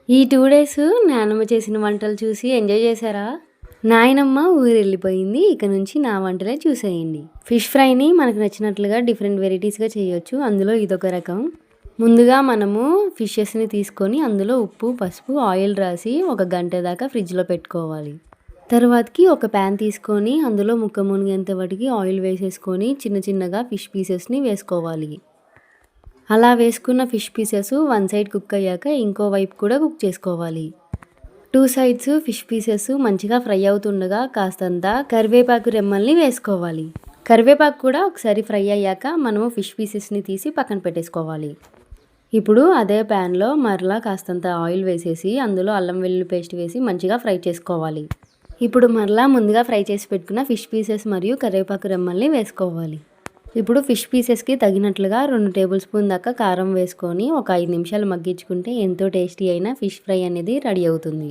ఈ 2 డేస్ నానమ్మ చేసిన వంటలు చూసి ఎంజాయ్ చేశారా? నాయనమ్మ ఊరెళ్ళిపోయింది. ఇక నుంచి నా వంటలే చూసేయండి. ఫిష్ ఫ్రైని మనకు నచ్చినట్లుగా డిఫరెంట్ వెరైటీస్‌గా చేయొచ్చు. అందులో ఇదొక రకం. ముందుగా మనము ఫిషెస్‌ని తీసుకొని అందులో ఉప్పు, పసుపు, ఆయిల్ రాసి ఒక గంట దాకా ఫ్రిడ్జ్‌లో పెట్టుకోవాలి. తర్వాతకి ఒక ప్యాన్ తీసుకొని అందులో ముక్క మునిగేంత వాటికి ఆయిల్ వేసేసుకొని చిన్న చిన్నగా ఫిష్ పీసెస్‌ని వేసుకోవాలి. అలా వేసుకున్న fish pieces one side cook అయ్యాక ఇంకో వైపు కూడా కుక్ చేసుకోవాలి. 2 సైడ్స్ ఫిష్ పీసెస్ మంచిగా ఫ్రై అవుతుండగా కాస్తంత కరివేపాకు రెమ్మల్ని వేసుకోవాలి. కరివేపాకు కూడా ఒకసారి ఫ్రై అయ్యాక మనము ఫిష్ పీసెస్ని తీసి పక్కన పెట్టేసుకోవాలి. ఇప్పుడు అదే ప్యాన్లో మరలా కాస్తంత ఆయిల్ వేసేసి అందులో అల్లం వెల్లుల్లి పేస్ట్ వేసి మంచిగా ఫ్రై చేసుకోవాలి. ఇప్పుడు మరలా ముందుగా ఫ్రై చేసి పెట్టుకున్న ఫిష్ పీసెస్ మరియు కరివేపాకు రెమ్మల్ని వేసుకోవాలి. ఇప్పుడు ఫిష్ పీసెస్కి తగినట్లుగా 2 టేబుల్ స్పూన్ దాకా కారం వేసుకొని ఒక 5 నిమిషాలు మగ్గించుకుంటే ఎంతో టేస్టీ అయిన ఫిష్ ఫ్రై అనేది రెడీ అవుతుంది.